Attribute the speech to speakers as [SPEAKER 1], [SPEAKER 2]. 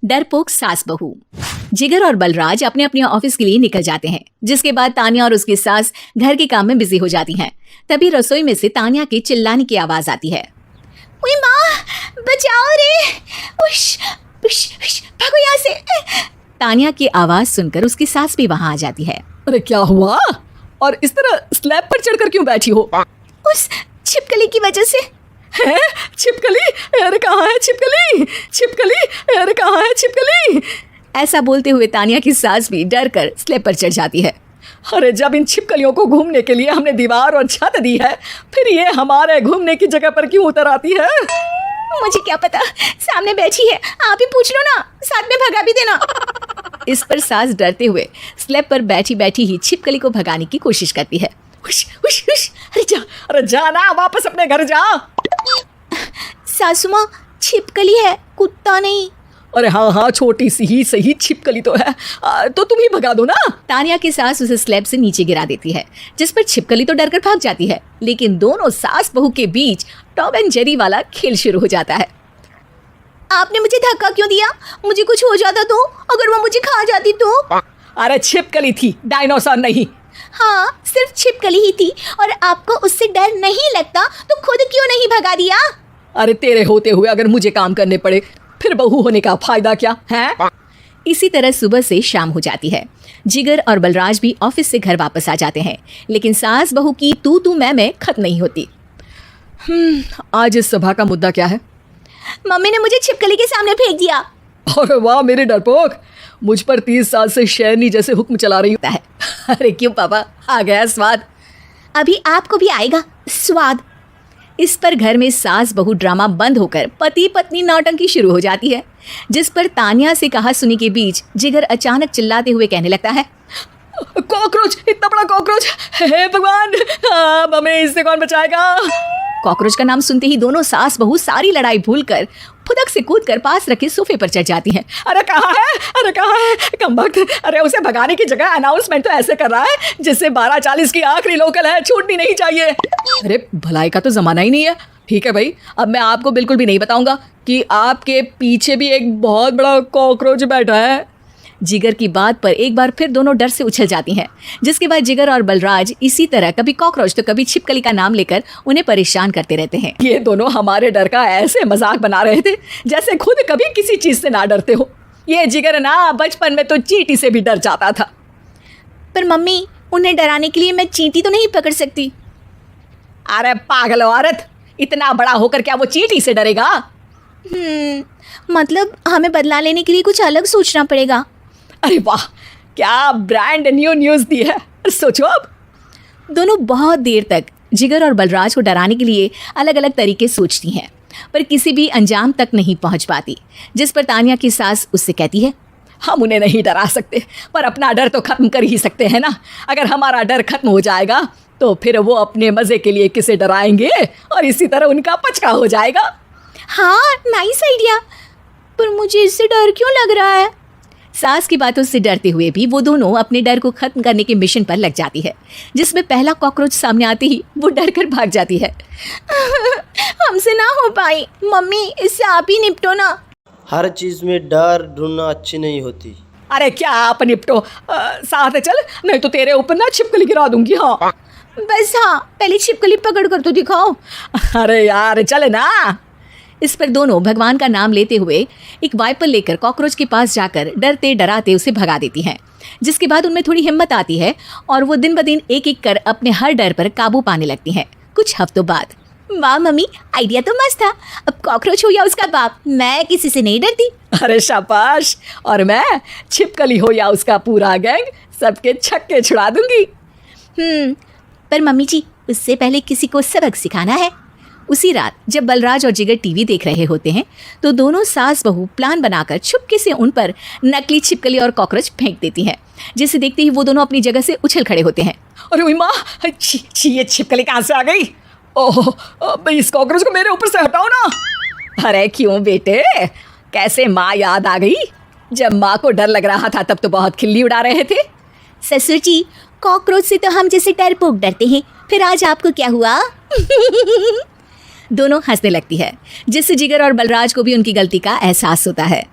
[SPEAKER 1] डरपोक सास बहू। जिगर और बलराज अपने अपने ऑफिस के लिए निकल जाते हैं, जिसके बाद तान्या और उसकी सास घर के काम में बिजी हो जाती हैं। तभी रसोई में से तान्या के चिल्लाने की आवाज आती है। ओए माँ, बचाओ रे, उश, उश, उश, भागो यहाँ से। तान्या की आवाज सुनकर उसकी सास भी वहां आ जाती है।
[SPEAKER 2] अरे क्या हुआ? और इस तरह स्लैब पर चढ़कर क्यों बैठी हो?
[SPEAKER 1] उस छिपकली की वजह से।
[SPEAKER 2] है छिपकली? अरे कहाँ है छिपकली? छिपकली? अरे कहाँ है छिपकली?
[SPEAKER 1] ऐसा बोलते हुए तान्या की सास भी डर कर स्लैब पर चढ़ जाती है।
[SPEAKER 2] अरे जब इन छिपकलियों को घूमने के लिए हमने दीवार और छत दी है, फिर ये हमारे घूमने की जगह पर क्यों उतर आती है?
[SPEAKER 1] मुझे क्या पता, सामने बैठी है, आप ही पूछ लो ना, साथ में भगा भी देना। इस पर सास डरते हुए स्लैब पर बैठी बैठी ही छिपकली को भगाने की कोशिश करती है।
[SPEAKER 2] उश, उश, उश, अरे जा ना, वापस अपने घर जा।
[SPEAKER 1] सासू माँ, छिपकली है, कुत्ता नहीं।
[SPEAKER 2] अरे हाँ, छोटी सी ही सही छिपकली तो है, तो तुम ही भगा दो ना।
[SPEAKER 1] तान्या की सास उसे स्लैब से नीचे गिरा देती है, जिस पर छिपकली तो डरकर भाग जाती है, लेकिन दोनों सास बहू के बीच टॉम एंड जेरी वाला खेल शुरू हो जाता है। आपने मुझे धक्का क्यों दिया? मुझे कुछ हो जाता तो, अगर वो मुझे खा जाती तो?
[SPEAKER 2] अरे छिपकली थी, डायनासोर नहीं।
[SPEAKER 1] हाँ, सिर्फ छिपकली ही थी, और आपको उससे डर नहीं लगता तो खुद क्यों नहीं भगा दिया?
[SPEAKER 2] अरे तेरे होते हुए अगर मुझे काम करने पड़े, फिर बहू होने का फायदा क्या है?
[SPEAKER 1] इसी तरह सुबह से शाम हो जाती है। जिगर और बलराज भी ऑफिस से घर वापस आ जाते हैं, लेकिन सास बहू की तू मैं खत्म नहीं होती।
[SPEAKER 2] आज इस सभा का मुद्दा क्या है?
[SPEAKER 1] मम्मी ने मुझे छिपकली के सामने फेंक दिया।
[SPEAKER 2] अरे वाह मेरे डरपोक, मुझ पर 30 साल से शेरनी जैसे हुक्म चला रही होता है।
[SPEAKER 1] अरे क्यों पापा, आ गया स्वाद। अभी आपको भी आएगा स्वाद। इस पर घर में सास बहू ड्रामा बंद होकर पति पत्नी नौटंकी शुरू हो जाती है, जिस पर तान्या से कहा सुनी के बीच जिगर अचानक चिल्लाते हुए कहने लगता है,
[SPEAKER 2] कॉकरोच, इतना बड़ा कॉकरोच, हे भगवान, हमें इससे कौन बचाएगा?
[SPEAKER 1] कॉकरोच का नाम सुनते ही दोनों सास बहू सारी लड़ाई भूलकर फुदक से कूदकर पास रखे सोफे पर चढ़ जाती हैं।
[SPEAKER 2] अरे कहाँ है? अरे कहाँ है? कमबख्त, अरे उसे भगाने की जगह अनाउंसमेंट तो ऐसे कर रहा है जिससे 12:40 की आखिरी लोकल है, छूटनी नहीं चाहिए। अरे भलाई का तो जमाना ही नहीं है। ठीक है भाई, अब मैं आपको बिल्कुल भी नहीं बताऊंगा कि आपके पीछे भी एक बहुत बड़ा कॉकरोच बैठा है।
[SPEAKER 1] जिगर की बात पर एक बार फिर दोनों डर से उछल जाती हैं, जिसके बाद जिगर और बलराज इसी तरह कभी कॉकरोच तो कभी छिपकली का नाम लेकर उन्हें परेशान करते रहते हैं।
[SPEAKER 2] ये दोनों हमारे डर का ऐसे मजाक बना रहे थे जैसे खुद कभी किसी चीज से ना डरते हो। ये जिगर ना बचपन में तो चींटी से भी डर जाता था।
[SPEAKER 1] पर मम्मी, उन्हें डराने के लिए मैं चींटी तो नहीं पकड़ सकती।
[SPEAKER 2] अरे पागल औरत, इतना बड़ा होकर क्या वो चींटी से डरेगा?
[SPEAKER 1] मतलब हमें बदला लेने के लिए कुछ अलग सोचना पड़ेगा।
[SPEAKER 2] अरे वाह, क्या ब्रांड न्यू न्यूज़ दी है। सोचो अब।
[SPEAKER 1] दोनों बहुत देर तक जिगर और बलराज को डराने के लिए अलग अलग तरीके सोचती हैं, पर किसी भी अंजाम तक नहीं पहुंच पाती, जिस पर तान्या की सास उससे कहती है,
[SPEAKER 2] हम उन्हें नहीं डरा सकते, पर अपना डर तो खत्म कर ही सकते हैं ना। अगर हमारा डर खत्म हो जाएगा तो फिर वो अपने मज़े के लिए किसे डराएंगे और इसी तरह उनका पचका हो जाएगा।
[SPEAKER 1] हाँ, नाइस आइडिया, पर मुझे इससे डर क्यों लग रहा है? सास की बातों से डरते हुए भी वो दोनों अपने डर को खत्म करने के मिशन पर लग जाती है, जिसमें पहला कॉकरोच सामने आते ही वो डर कर भाग जाती है। हमसे ना हो पाई मम्मी, इससे आप ही निपटो ना।
[SPEAKER 3] हर चीज़ में डर ढूंढना अच्छी नहीं होती।
[SPEAKER 2] अरे क्या आप निपटो, साथ चल, नहीं तो तेरे ऊपर ना छिपकली गिरा दूंगी। हाँ
[SPEAKER 1] बस, हाँ पहले छिपकली पकड़ कर तो दिखाओ।
[SPEAKER 2] अरे यार चले ना।
[SPEAKER 1] इस पर दोनों भगवान का नाम लेते हुए एक वाइपर लेकर कॉकरोच के पास जाकर डरते डराते उसे भगा देती हैं, जिसके बाद उनमें थोड़ी हिम्मत आती है और वो दिन ब दिन एक एक कर अपने हर डर पर काबू पाने लगती हैं। कुछ हफ्तों बाद, वाह मम्मी, आइडिया तो मस्त था। अब कॉकरोच हो या उसका बाप, मैं किसी से नहीं डरती।
[SPEAKER 2] अरे शाबाश, और मैं छिपकली हो या उसका पूरा गैंग, सबके छक्के छुड़ा दूंगी।
[SPEAKER 1] पर मम्मी जी, उससे पहले किसी को सबक सिखाना है। उसी रात जब बलराज और जिगर टीवी देख रहे होते हैं, तो दोनों सास बहू प्लान बनाकर छुपके से उन पर नकली छिपकली और कॉकरोच फेंक देती हैं, जिसे देखते ही वो दोनों अपनी जगह से उछल खड़े होते हैं।
[SPEAKER 2] अरे माँ, ये छिपकली कहाँ से आ गई? ओह, इस कॉकरोच को मेरे ऊपर से हटाओ ना। अरे क्यों बेटे, कैसे माँ याद आ गई? जब माँ को डर लग रहा था तब तो बहुत खिल्ली उड़ा रहे थे।
[SPEAKER 1] ससुर जी, कॉकरोच से तो हम जैसे डरपोक डरते हैं, फिर आज आपको क्या हुआ? दोनों हंसने लगती है, जिससे जिगर और बलराज को भी उनकी गलती का एहसास होता है।